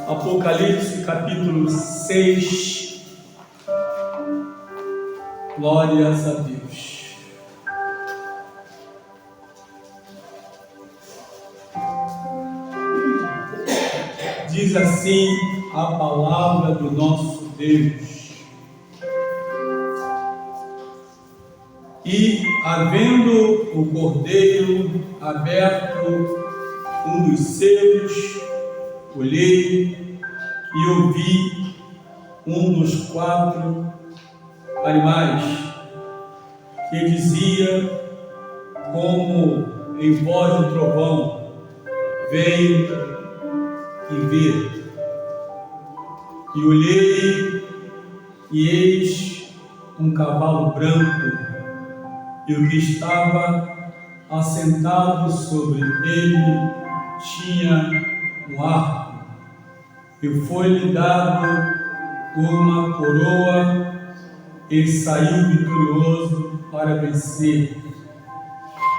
Apocalipse capítulo 6. Glórias a Deus. Diz assim a palavra do nosso Deus: E, havendo o cordeiro aberto um dos selos, olhei e ouvi um dos 4 animais que dizia, como em voz de trovão: vem e vê. E olhei, e eis um cavalo branco, e o que estava assentado sobre ele tinha um arco, e foi-lhe dado uma coroa, e saiu vitorioso para vencer.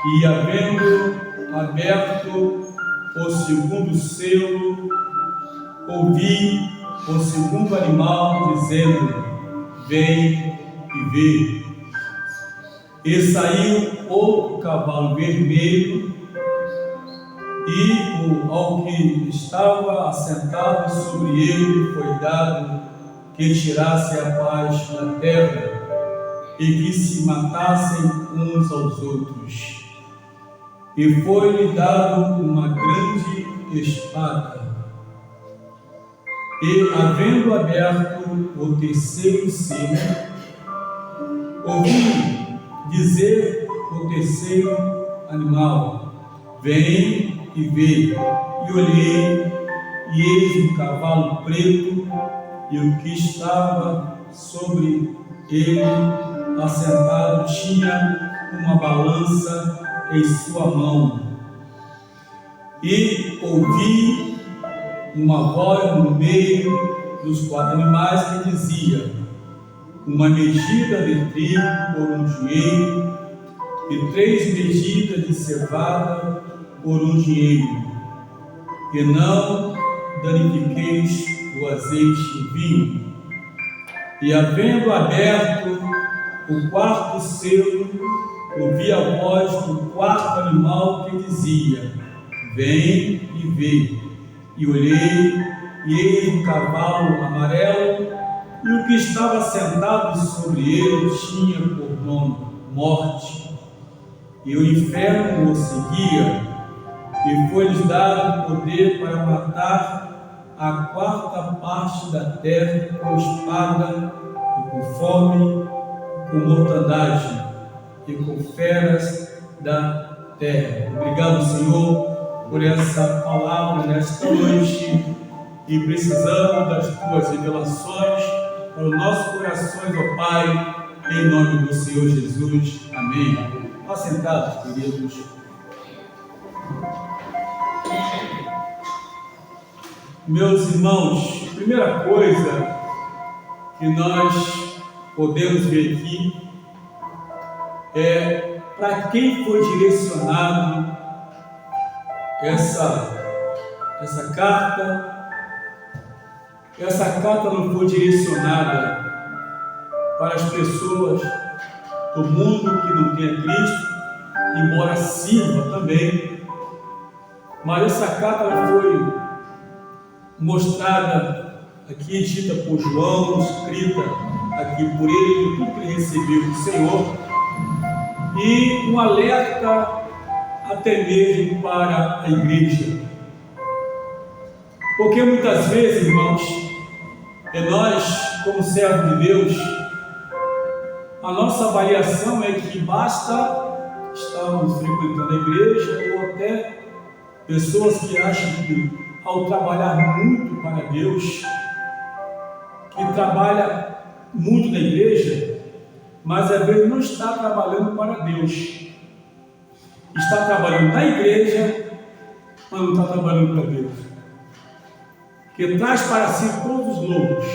E, havendo aberto o segundo selo, ouvi o segundo animal dizendo: vem e vê. E saiu outro cavalo vermelho, e ao que estava assentado sobre ele foi dado que tirasse a paz da terra, e que se matassem uns aos outros. E foi-lhe dado uma grande espada. E, havendo aberto o terceiro selo, ouvi dizer o terceiro animal: vem e vê. E olhei, e eis um cavalo preto, e o que estava sobre ele assentado tinha uma balança em sua mão. E ouvi uma voz no meio dos 4 animais que dizia: uma medida de trigo por um dinheiro, e 3 medidas de cevada por um dinheiro, e não danifiqueis o azeite e o vinho. E, havendo aberto o 4º selo, ouvi a voz do 4º animal que dizia: vem e vê. E olhei, e eis um cavalo amarelo, e o que estava sentado sobre ele tinha por nome Morte, e o inferno o seguia, e foi-lhes dado poder para matar a 4ª parte da terra com espada, e com fome, com mortandade, e com feras da terra. Obrigado, Senhor, por essa palavra nesta noite, e precisamos das Tuas revelações para os nossos corações, ó Pai, em nome do Senhor Jesus. Amém. Assentados, queridos. Meus irmãos, a primeira coisa que nós podemos ver aqui é para quem foi direcionado essa carta. Essa carta não foi direcionada para as pessoas do mundo que não tem a Cristo, embora sirva também, mas essa carta ela foi mostrada aqui, dita por João, escrita aqui por ele, tudo que ele recebeu do Senhor, e um alerta até mesmo para a igreja. Porque muitas vezes, irmãos, nós, como servos de Deus, a nossa avaliação é que basta estarmos frequentando a igreja, ou até pessoas que acham que, ao trabalhar muito para Deus, que trabalha muito na igreja, mas às vezes não está trabalhando para Deus. Está trabalhando na igreja, mas não está trabalhando para Deus. Que traz para si todos os louros,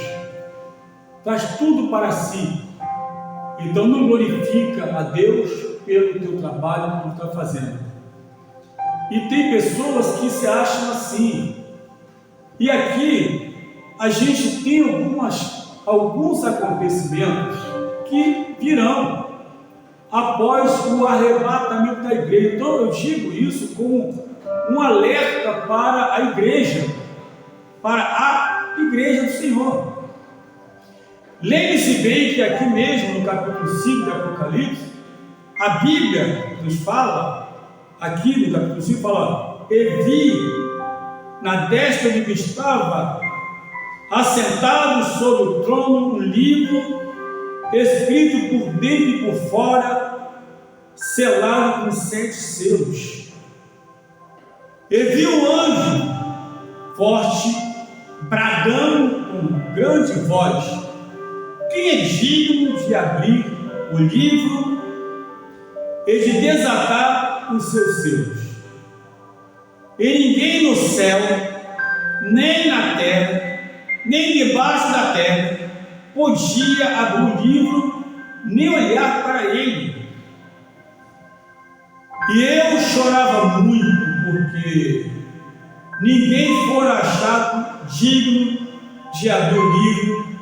traz tudo para si. Então não glorifica a Deus pelo teu trabalho que tu está fazendo. E tem pessoas que se acham assim, E aqui a gente tem alguns acontecimentos que virão após o arrebatamento da igreja. Então eu digo isso como um alerta para a igreja do Senhor. Lembre-se bem que aqui mesmo no capítulo 5 de Apocalipse, a Bíblia nos fala, aqui no capítulo 5 fala: e vi na destra de que estava assentado sobre o trono um livro escrito por dentro e por fora, selado com 7 selos. E vi um anjo forte bradando com grande voz: quem é digno de abrir o livro e de desatar os seus selos? E ninguém no céu, nem na terra, nem debaixo da terra podia abrir o livro, nem olhar para ele. E eu chorava muito, porque ninguém fora achado digno de abrir o livro,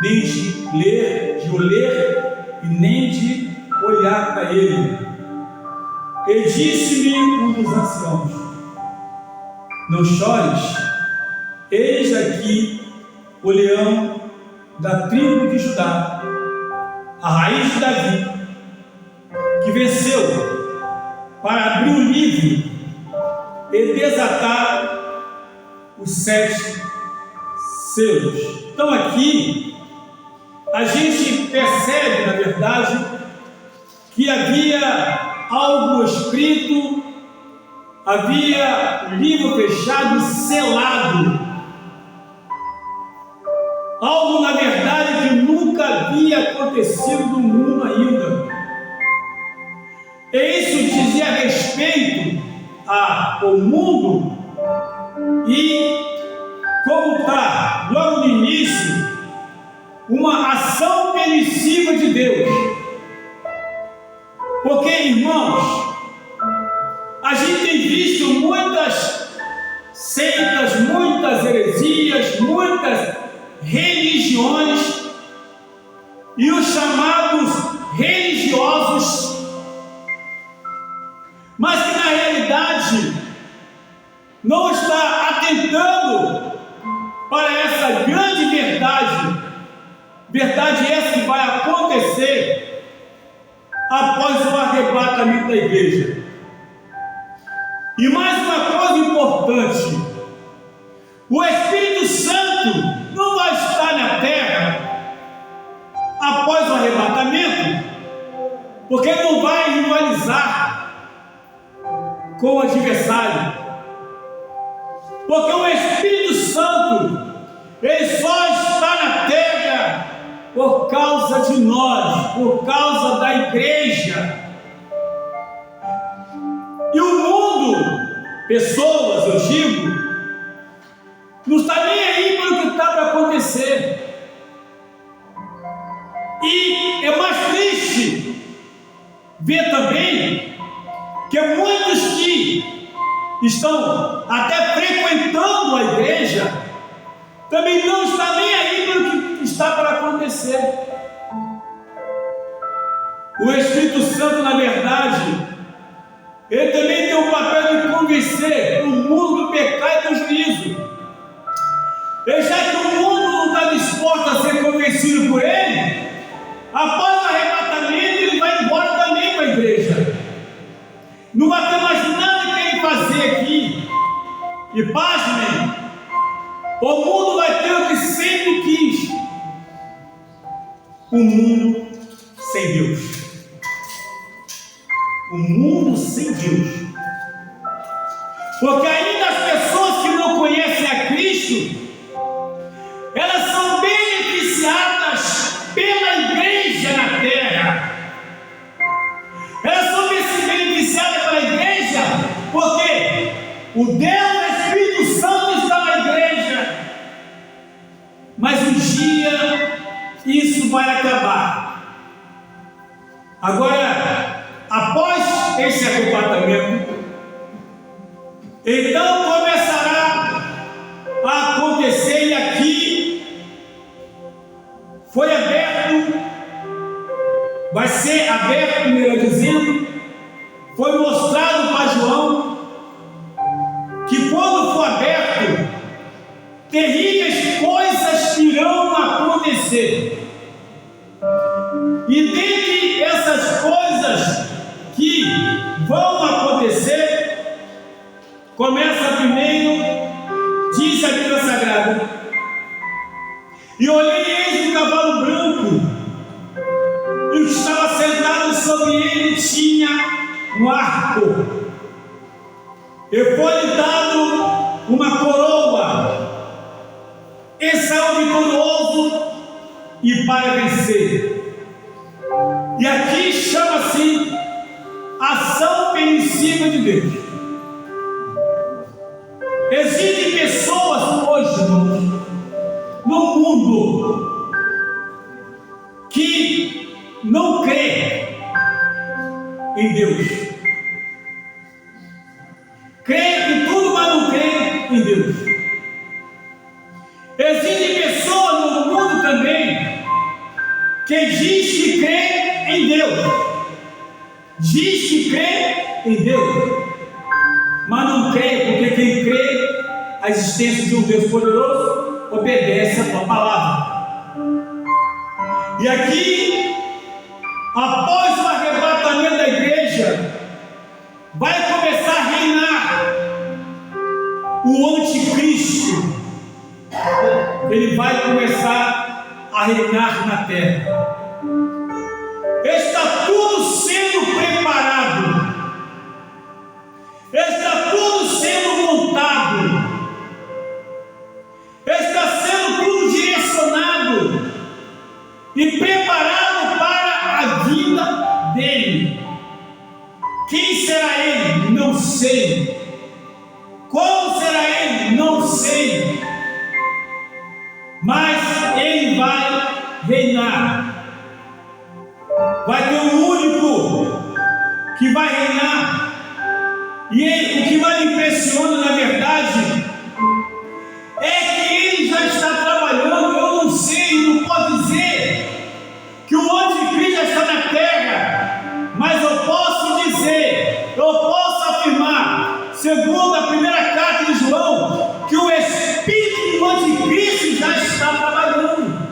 nem de o ler e nem de olhar para ele. E disse-me um dos anciãos: não chores, eis aqui o leão da tribo de Judá, a raiz de Davi, que venceu para abrir o livro e desatar os 7 selos. Então aqui a gente percebe, na verdade, que havia algo escrito, havia um livro fechado e selado. Algo, na verdade, que nunca havia acontecido no mundo ainda. E isso dizia respeito ao mundo e, como está logo no início, uma ação permissiva de Deus. Porque, irmãos, a gente tem visto muitas seitas, muitas heresias, muitas religiões e os chamados religiosos, mas que na realidade não está atentando para essa grande verdade essa que vai acontecer após o arrebatamento da igreja. E mais uma coisa importante: o Espírito Santo não vai estar na terra após o arrebatamento, porque ele não vai rivalizar com o adversário, porque o Espírito Santo ele só está na terra por causa de nós, por causa da igreja. E o mundo, pessoas, eu digo, não está nem aí para o que está para acontecer. E é mais triste ver também que muitos que estão até frequentando a igreja também não está nem aí para o que está para acontecer. O Espírito Santo, na verdade, ele também tem o papel de convencer o mundo do pecado e do juízo. E já que o mundo não está disposto a ser convencido por ele, após o arrebatamento ele vai embora também para a igreja. Não vai ter mais nada que ele fazer aqui. E pasmem, o mundo vai ter o que sempre quis: um mundo sem Deus. Um mundo sem Deus. Porque ainda as pessoas que não conhecem a Cristo, elas são beneficiadas pela igreja na terra. Elas são beneficiadas pela igreja porque o Deus, o Espírito Santo está na igreja. Mas um dia isso vai acabar. Agora, após esse arrebatamento, então começará a ser aberto, melhor dizendo, foi mostrado para João que quando for aberto, terríveis coisas irão acontecer. E dentre essas coisas que vão acontecer, começa primeiro, diz a Bíblia Sagrada: e olhei e eis um cavalo branco, e o que estava sentado sobre ele tinha um arco, e foi-lhe dado uma coroa, e saiu vitorioso e para vencer. E aqui chama-se ação permissiva de Deus. Existem pessoas hoje, irmãos, no mundo que não crê em Deus. Crê em tudo, mas não crê em Deus. Existem pessoas no mundo também que diz que crê em Deus. Diz que crê em Deus, mas não crê, porque quem crê a existência de um Deus poderoso obedece a tua palavra. E aqui, após o arrebatamento da igreja, vai começar a reinar o anticristo. Ele vai começar a reinar na terra. Está tudo sendo preparado, está tudo sendo montado, está sendo tudo direcionado e preparado para a vida dele. Quem será ele? Não sei. Como será ele? Não sei. Mas ele vai reinar. Vai ter um único que vai reinar. E ele, o que mais me impressiona, na verdade, é que ele já está trabalhando. Eu não sei, não posso dizer que o anticristo já está na terra, mas eu posso dizer, eu posso afirmar, segundo a primeira carta de João, que o espírito do anticristo já está trabalhando.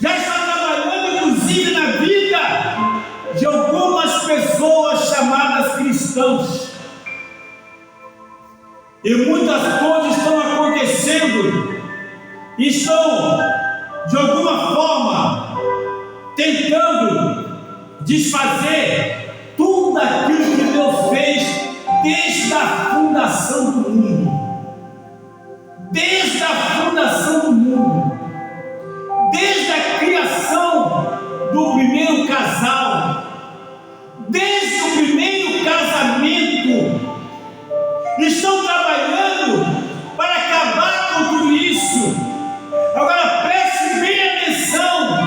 Já está trabalhando, inclusive, na vida de algumas pessoas chamadas cristãos. E muitas coisas estão acontecendo, e estão, de alguma forma, tentando desfazer tudo aquilo que Deus fez desde a fundação do mundo. Desde a fundação do mundo. Desde a criação do primeiro casal, desde o primeiro casamento, estão trabalhando para acabar com tudo isso. Agora preste bem atenção,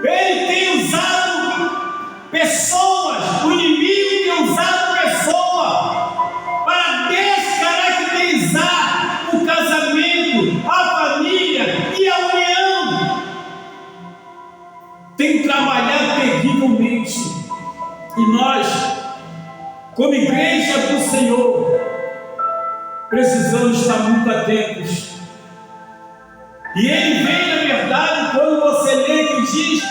ele tem usado pessoas, o inimigo tem usado pessoas para descaracterizar o casamento, a família e a união. Tem trabalhado terrivelmente, e nós, como igreja do Senhor, precisamos estar muito atentos. E ele vem, na verdade, quando você lê que diz: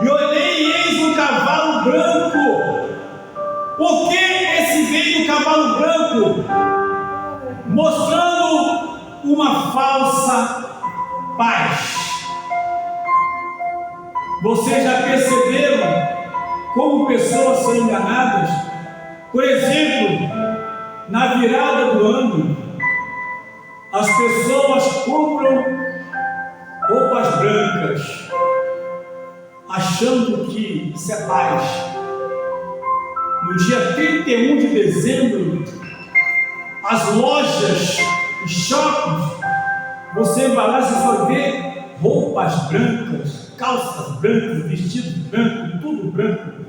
e olhei e eis um cavalo branco. Por que esse veio do cavalo branco? Mostrando uma falsa paz. Vocês já perceberam como pessoas são enganadas? Por exemplo, na virada do ano, as pessoas compram roupas brancas, achando que isso é paz. No dia 31 de dezembro, as lojas e shoppings, você vai lá e você só vê roupas brancas, calças brancas, vestidos brancos, tudo branco.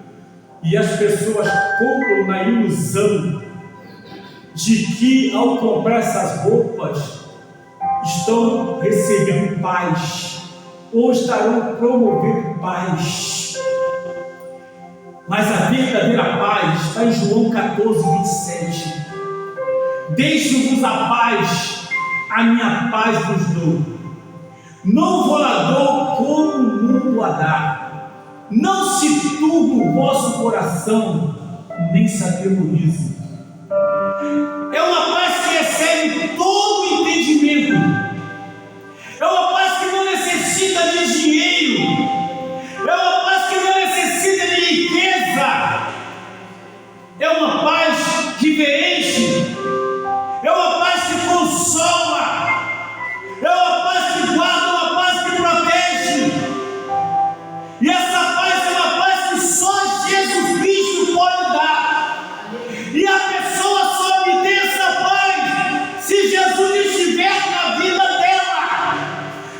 E as pessoas compram na ilusão de que, ao comprar essas roupas, estão recebendo paz. ou estarão promovendo paz. Mas a verdadeira paz está em João 14, 27. Deixo-vos a paz, a minha paz vos dou. Não vos a dou como o mundo a dá. Não se turbe o vosso coração, nem se atemorize. É uma paz que excede todo o entendimento. É uma paz que não necessita de dinheiro. É uma paz que não necessita de riqueza. É uma paz reverente. É uma paz que consola. É uma paz que guarda, uma paz que protege. E essa paz é uma paz que só Jesus Cristo pode dar. E a pessoa só obtém essa paz se Jesus estiver na vida dela.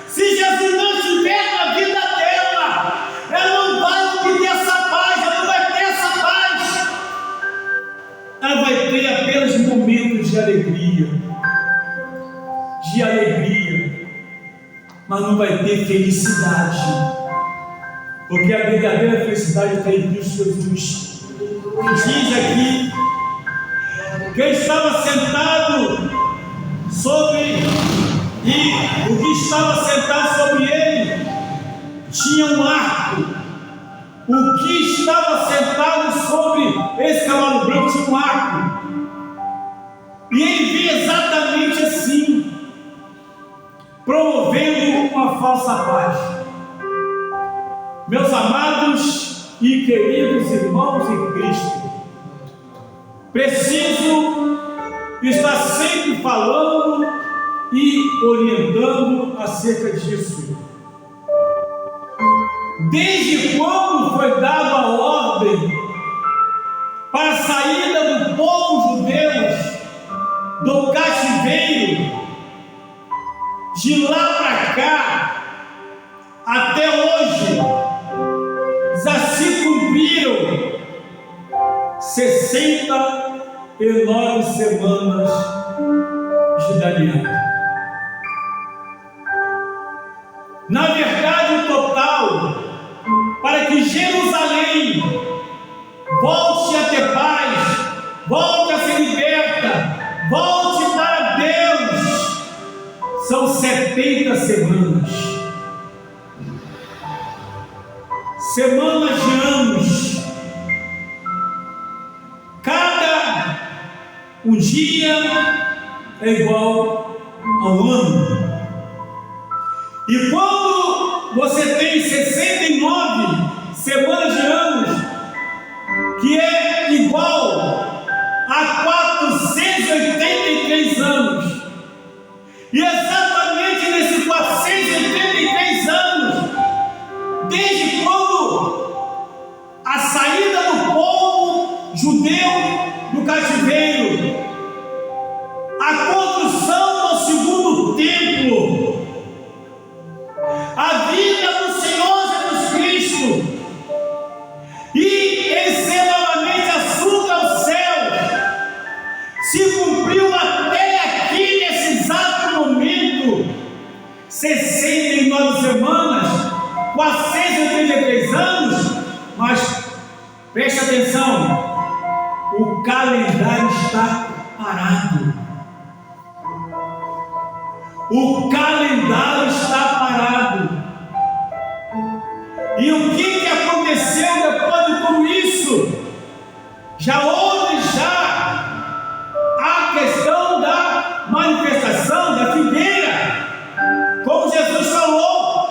Se Jesus não estiver na vida dela, ela não vai obter essa paz, ela não vai ter essa paz. Ela vai ter apenas momentos de alegria, mas não vai ter felicidade, porque a verdadeira felicidade está em Cristo Jesus. Diz aqui que estava sentado sobre, e o que estava sentado sobre ele tinha um arco. O que estava sentado sobre esse cavalo branco tinha um arco. E ele via exatamente assim, promovendo uma falsa paz. Meus amados e queridos irmãos em Cristo, preciso estar sempre falando e orientando acerca disso. Desde quando foi dada a ordem para a saída do povo judeu do cativeiro, de lá para cá, até hoje, já se cumpriram 69 semanas de Daniel. Na verdade, o total, para que Jerusalém volte a ter paz, volte a ser liberta, volte para Deus, são 70 semanas. Semanas de anos. Cada um dia é igual ao ano. E quando você tem 69 semanas de anos, que é igual a 483 anos, e exatamente nesses 483 anos, desde quando a saída do povo judeu do cativeiro, a construção do segundo templo, a vida do Senhor Jesus Cristo, e ele ser novamente assunto ao céu, se cumpriu até aqui nesse exato momento, 69 semanas, 483 anos, mas preste atenção, o calendário está parado. O calendário está parado. E o que aconteceu depois de tudo isso? Já houve a questão da manifestação da figueira, como Jesus falou,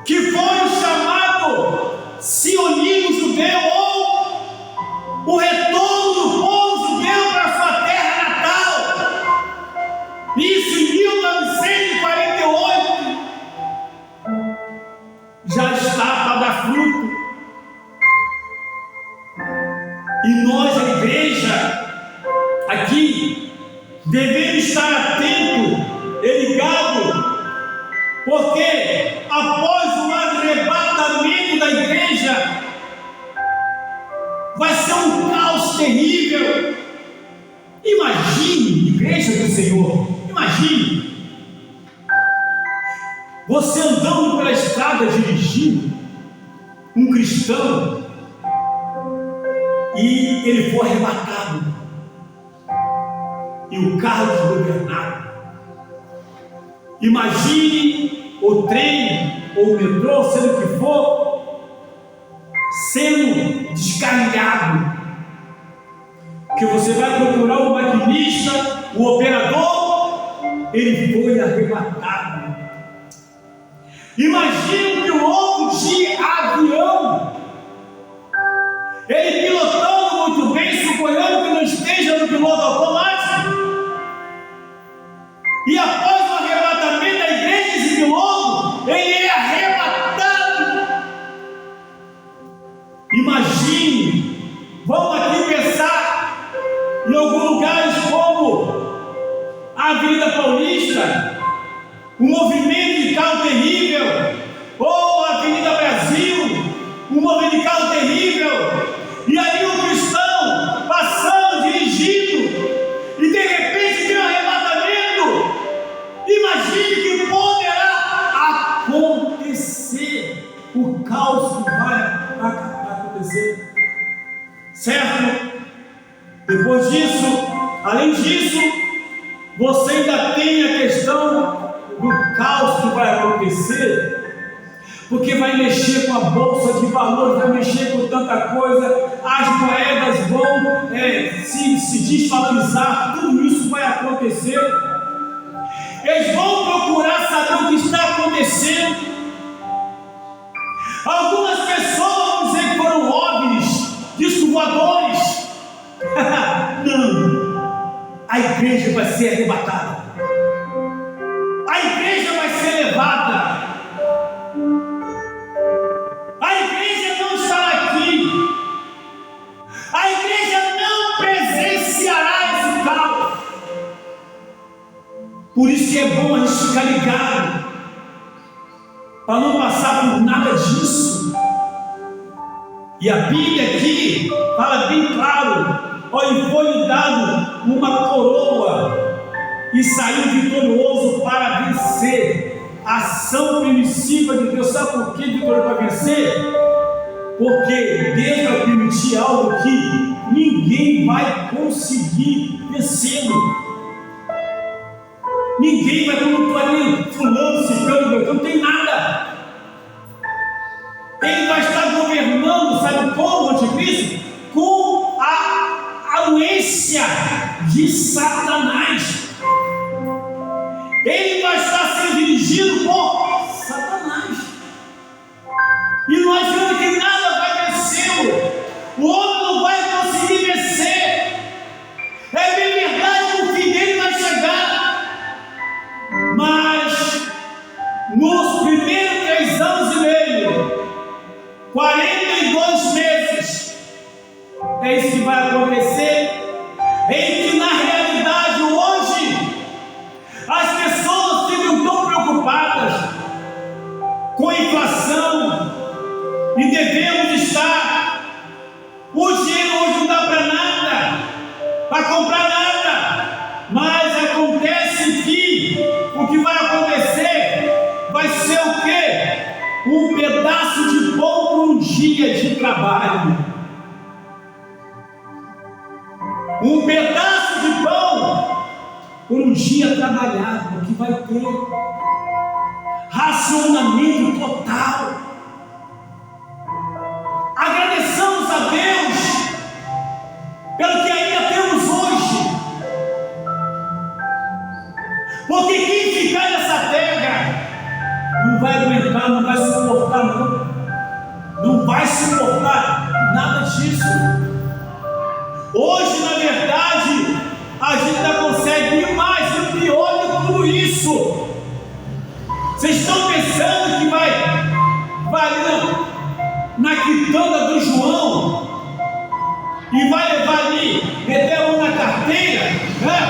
que foi o chamado sionismo judeu, ou o retorno do povo judeu para sua terra natal. Isso em 1948 já está para dar fruto. E nós, a igreja, aqui, devemos estar atento e ligado, porque após o arrebatamento da igreja, vai ser um caos terrível. Imagine, igreja do Senhor, imagine você andando pela estrada dirigindo, um cristão, e ele for arrebatado, e o carro desgovernado. Imagine o trem ou o metrô, sendo que for, sendo descarrilhado, que você vai procurar o maquinista, o operador, ele foi arrebatado. Imagine um piloto de avião, ele pilotando muito bem, suponhando que não esteja no piloto automático, e após o arrebatamento da igreja, esse piloto, ele é arrebatado. Imagine, vamos aqui pensar em alguns lugares como a Avenida Paulista, um movimento de carro terrível, ou a Avenida Brasil, um movimento de carro terrível, e ali um cristão passando, dirigindo, e de repente tem um arrebatamento. Imagine que poderá acontecer, o caos que vai acontecer, certo? Depois disso, além disso, você ainda tem a questão do caos que vai acontecer, porque vai mexer com a bolsa de valores, vai mexer com tanta coisa, as moedas vão se desvalorizar, tudo isso vai acontecer. Eles vão procurar saber o que está acontecendo. Algumas pessoas vão dizer que foram OVNIs, discos voadores. Não, a igreja vai ser arrebatada, a igreja vai ser levada. A igreja não estará aqui. A igreja não presenciará esse caos. Por isso que é bom a gente ficar ligado, para não passar por nada disso. E a Bíblia aqui fala bem claro: e foi-lhe dado uma coroa, e saiu vitorioso para vencer. A ação permissiva de Deus. Sabe por que vitória para vencer? Porque Deus vai permitir algo que ninguém vai conseguir vencê-lo. Ninguém vai, como tu ali, fulano, ciclano, não tem nada. Ele vai estar governando, sabe como, o anticristo? Com a anuência de Satanás. Ele vai estar sendo dirigido por Satanás. E não adianta que nada vai vencê-lo. O homem não vai conseguir vencer. É bem verdade que o fim dele vai chegar. Mas nos primeiros 3 anos e meio, 42 meses, é isso que vai acontecer. Em que na realidade hoje as pessoas ficam tão preocupadas com a inflação e devemos estar. O dinheiro hoje não dá para nada, para comprar nada, mas acontece que o que vai acontecer vai ser o quê? Um pedaço de pão por um dia de trabalho. Um pedaço de pão por um dia trabalhado, que vai ter racionamento total. Agradeçamos a Deus pelo que ainda temos hoje, porque quem ficar nessa terra não vai aguentar, não vai suportar, não vai suportar nada disso. Hoje, na verdade, a gente ainda consegue ir mais, e pior de tudo isso. Vocês estão pensando que vai ali na quitanda do João e vai levar ali, meter a mão na carteira, né?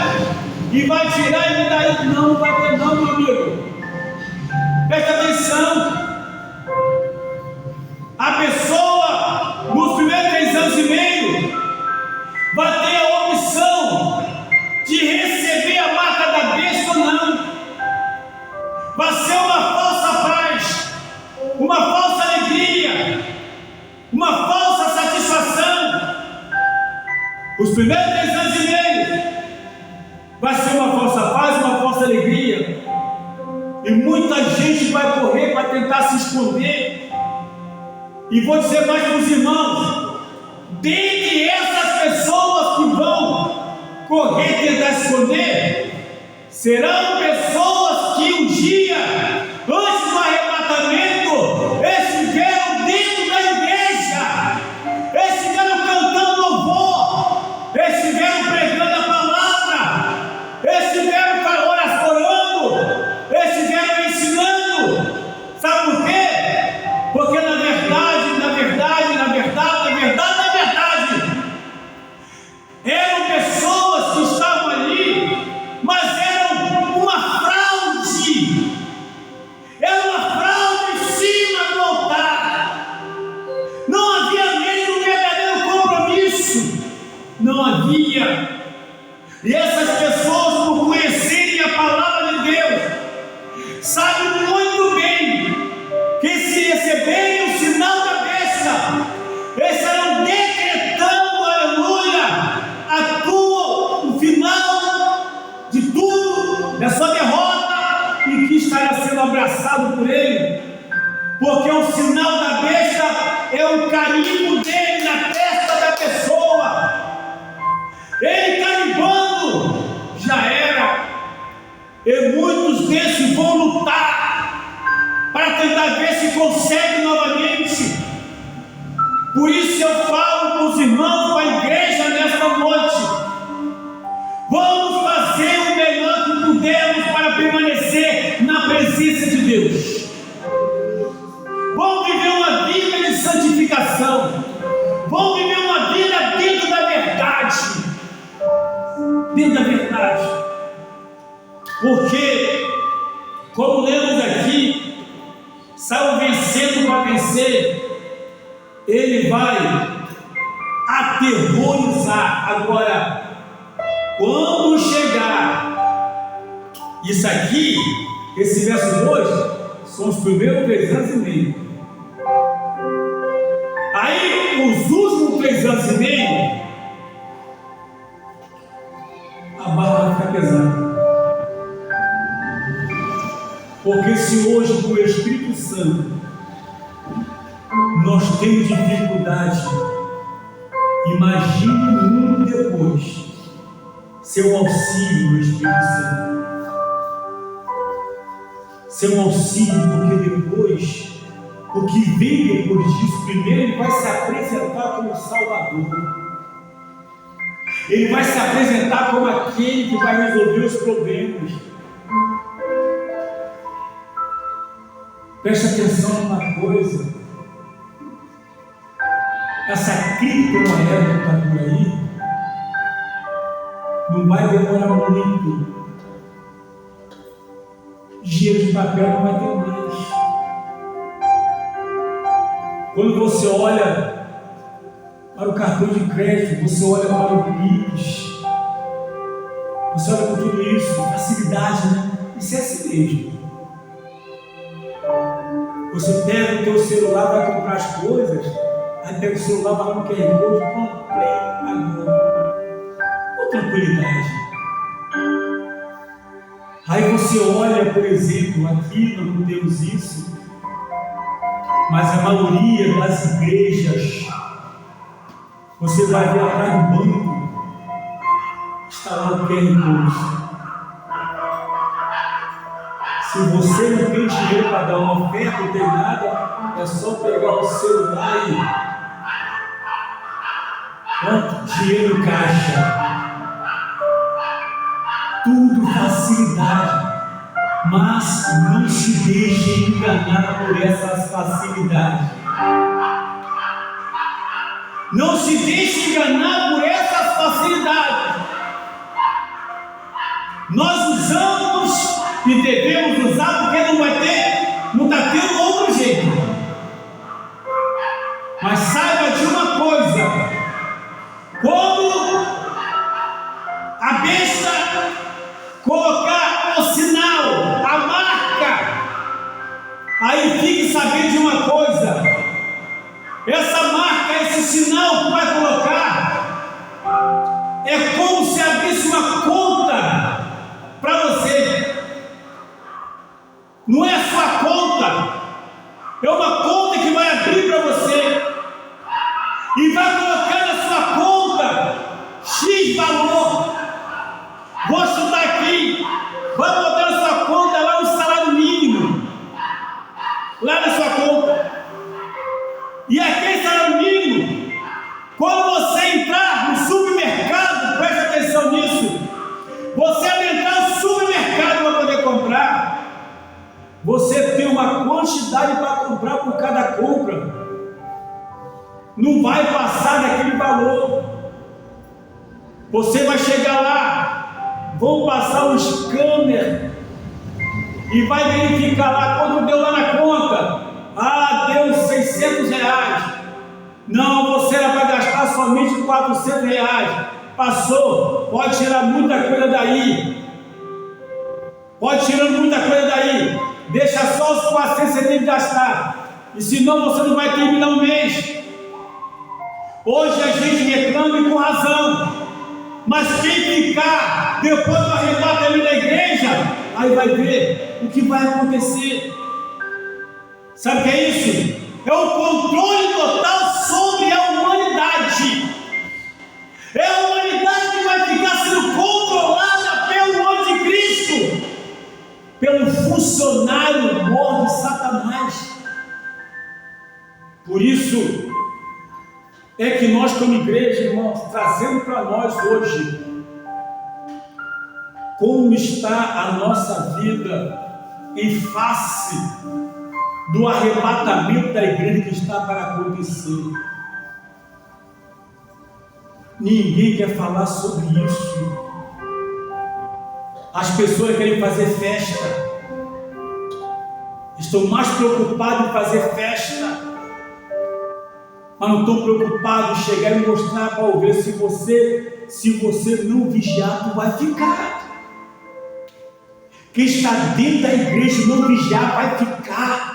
E vai tirar e me dar isso? Não vai ter não, meu amigo. Presta atenção. A pessoa, nos primeiros 3 anos e meio, vai ter a opção de receber a marca da besta ou não. Vai ser uma falsa Os primeiros 3 anos e meio vai ser uma falsa paz, uma falsa alegria. E muita gente vai correr para tentar se esconder. E vou dizer mais para os irmãos: dentre essas pessoas que vão correr e tentar se esconder, serão pessoas que um dia, antes do arrebatamento, estiveram dentro da igreja, estiveram cantando louvor, estiveram pregando a palavra, estiveram orando, estiveram ensinando. Sabe por quê? Porque na verdade, eram pessoas que estavam ali, mas eram uma fraude. Era uma fraude em cima do altar. Não havia mesmo um verdadeiro compromisso. Não havia. E essas pessoas, por conhecerem a palavra de Deus, sabem muito bem que se receberem o sinal da besta, eles estarão decretando, aleluia, o final de tudo, da sua derrota, e que estará sendo abraçado por ele, porque o sinal da besta é o carimbo dele na testa da pessoa. Ele carimbando já era, e muitos desses vão lutar para tentar ver se consegue novamente. Por isso eu falo para os irmãos, para a igreja nesta noite: vamos fazer o melhor que pudermos para permanecer na presença de Deus. Vamos viver uma vida de santificação. Vamos viver uma vida dentro da verdade. Dentro da verdade. Porque, como lemos aqui, saiu vencendo para vencer. Ele vai aterrorizar. Agora, quando chegar, isso aqui, esse verso 2, são os primeiros 3 anos e meio. Aí, os últimos 3 anos e meio, a barra vai ficar pesada. Porque se hoje, com o Espírito Santo, nós temos dificuldade, imagine o mundo depois, seu auxílio no Espírito Santo. Seu auxílio, porque depois, o que vem depois disso, primeiro ele vai se apresentar como Salvador. Ele vai se apresentar como aquele que vai resolver os problemas. Preste atenção numa coisa: essa criptomoeda que está por aí não vai demorar muito. Dinheiro de papel não vai ter mais. Quando você olha para o cartão de crédito, você olha para o Pix, você olha para tudo isso, facilidade, né? Isso é assim mesmo. Você pega o teu celular, vai comprar as coisas, aí pega o celular, vai no QR Code, comprei agora. Com tranquilidade. Aí você olha, por exemplo, aqui nós não temos isso, mas a maioria das igrejas, você vai ver atrás do banco, está lá o QR Code. Se você não tem dinheiro para dar uma oferta, não tem nada, é só pegar o celular e pronto, dinheiro em caixa. Tudo facilidade, mas não se deixe enganar por essas facilidades. Não se deixe enganar por essas facilidades. Nós usamos e devemos usar porque não está tendo outro jeito. Mas saiba de uma coisa: quando a besta colocar o sinal, a marca, aí fique sabendo de uma coisa: essa marca, esse sinal que vai colocar, Vou chutar aqui. Vai botar na sua conta lá um salário mínimo. Lá na sua conta. E aquele salário mínimo, quando você entrar no supermercado, preste atenção nisso. Você entrar no supermercado para poder comprar, você tem uma quantidade para comprar por cada compra. Não vai passar daquele valor. Você vai chegar lá, vão passar um scanner e vai verificar lá quanto deu lá na conta. Ah, deu R$600. Não, você vai gastar somente R$400. Passou, pode tirar muita coisa daí. Pode tirar muita coisa daí. Deixa só os 400 que você tem que gastar. E senão você não vai terminar o mês. Hoje a gente reclama e com razão. Mas quem ficar depois do arrebatamento da igreja, aí vai ver o que vai acontecer. Sabe o que é isso? É o controle total sobre a humanidade. É a humanidade que vai ficar sendo controlada pelo anticristo, pelo funcionário mor de Satanás. Por isso é que nós, como igreja, irmãos, trazendo para nós hoje como está a nossa vida em face do arrebatamento da igreja que está para acontecer. Ninguém quer falar sobre isso. As pessoas querem fazer festa, estão mais preocupadas em fazer festa, mas não estão preocupados em chegar e mostrar para ouvir se você não vigiar, tu vai ficar. Quem está dentro da igreja não vigiar, vai ficar.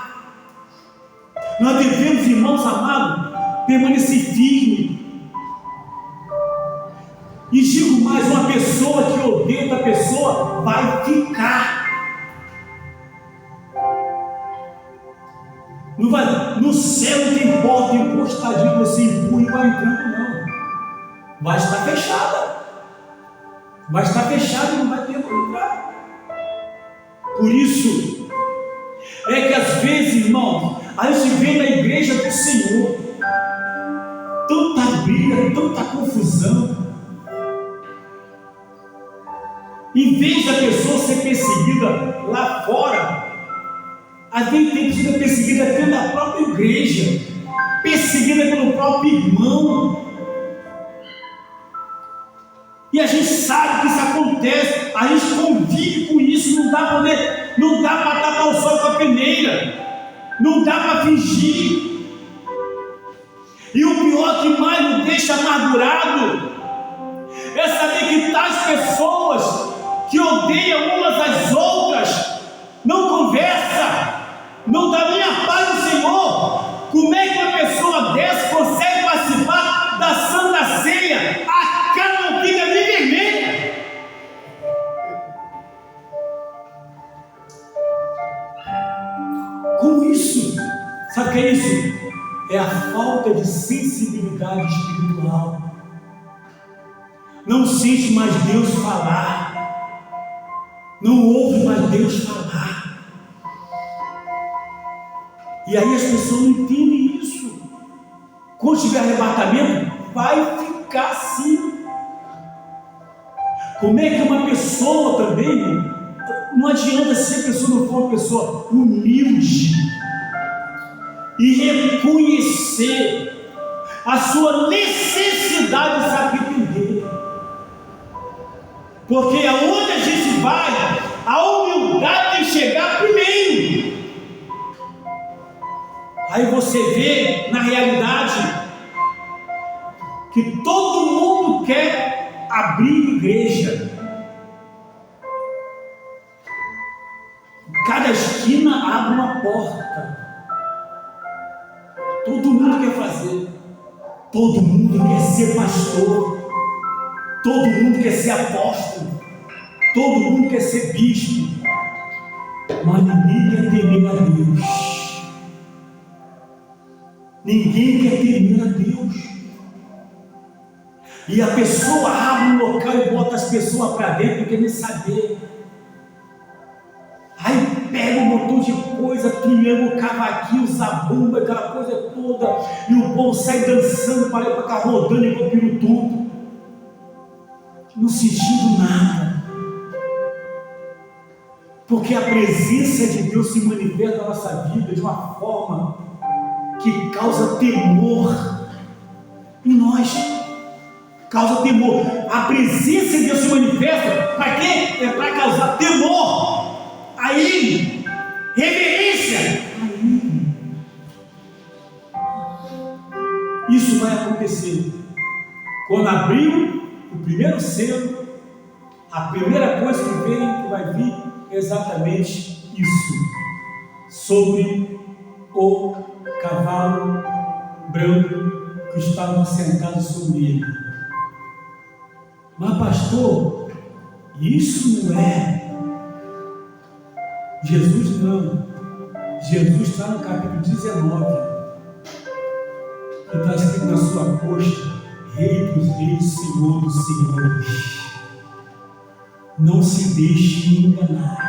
Nós devemos, irmãos amados, permanecer firme. E digo mais, uma pessoa que odeia outra pessoa vai ficar. Não vai, no céu não tem porta encostadinha, você empurra e vai entrando, não. Vai estar fechada. Vai estar fechada e não vai ter lugar. Por isso, é que às vezes, irmãos, a gente vê na igreja do Senhor tanta briga, tanta confusão. Em vez da pessoa ser perseguida lá fora, às vezes tem sido perseguida dentro da própria igreja, perseguida pelo próprio irmão. E a gente sabe que isso acontece, a gente convive com isso, não dá para tapar o sol com a peneira, não dá para fingir. E o pior que mais nos deixa amargurado é saber que tais pessoas que odeiam umas às outras não conversa, não dá nem a paz do Senhor. Como é que uma pessoa dessa consegue participar da Santa Ceia? A cara não fica nem vermelha. Como isso? Sabe o que é isso? É a falta de sensibilidade espiritual. Não sente mais Deus falar. Não ouve mais Deus falar. E aí as pessoas não entendem isso. Quando tiver arrebatamento, vai ficar assim. Como é que uma pessoa também, não adianta se a pessoa não for uma pessoa humilde e reconhecer a sua necessidade de se arrepender. Porque aonde a gente vai, a humildade tem que chegar primeiro. Aí você vê, na realidade, que todo mundo quer abrir igreja. Cada esquina abre uma porta. Todo mundo quer fazer. Todo mundo quer ser pastor. Todo mundo quer ser apóstolo. Todo mundo quer ser bispo. Mas ninguém quer temer a Deus. Ninguém quer temer a Deus. E a pessoa abre um local e bota as pessoas para dentro, não quer nem saber. Aí pega um montão de coisa, triângulo, cavaquinho, zabumba, aquela coisa toda, e o povo sai dançando para cá, rodando igual pirutudo, não sentindo nada. Porque a presença de Deus se manifesta na nossa vida de uma forma que causa temor em nós. Causa temor. A presença de Deus se manifesta para quê? É para causar temor a Ele, reverência a Ele. Isso vai acontecer quando abriu o primeiro selo. A primeira coisa que vai vir é exatamente isso: sobre o cavalo branco que estavam sentados sobre ele. Mas pastor, isso não é Jesus, não. Jesus está no capítulo 19, que está escrito na sua coxa: Rei dos reis, Senhor dos senhores. Não se deixe enganar.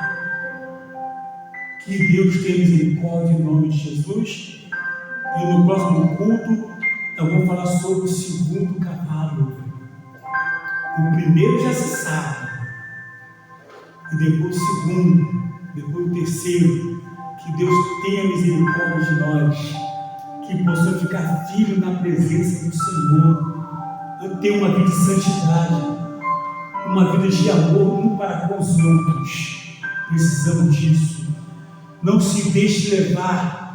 Que Deus tenha misericórdia em nome de Jesus. E no próximo culto eu vou falar sobre o segundo cavalo. O primeiro já se sabe, e depois o segundo, depois o terceiro. Que Deus tenha misericórdia de nós, que possamos ficar firmes na presença do Senhor, ter uma vida de santidade, uma vida de amor um para com os outros. Precisamos disso. Não se deixe levar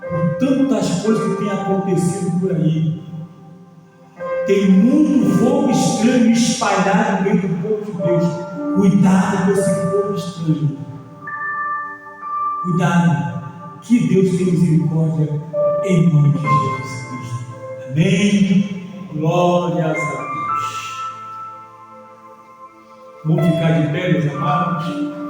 por tantas coisas que têm acontecido por aí. Tem muito fogo estranho espalhado no meio do povo de Deus. Cuidado com esse fogo estranho. Cuidado. Que Deus tenha misericórdia em nome de Jesus Cristo. Amém. Glórias a Deus. Vamos ficar de pé, meus amados.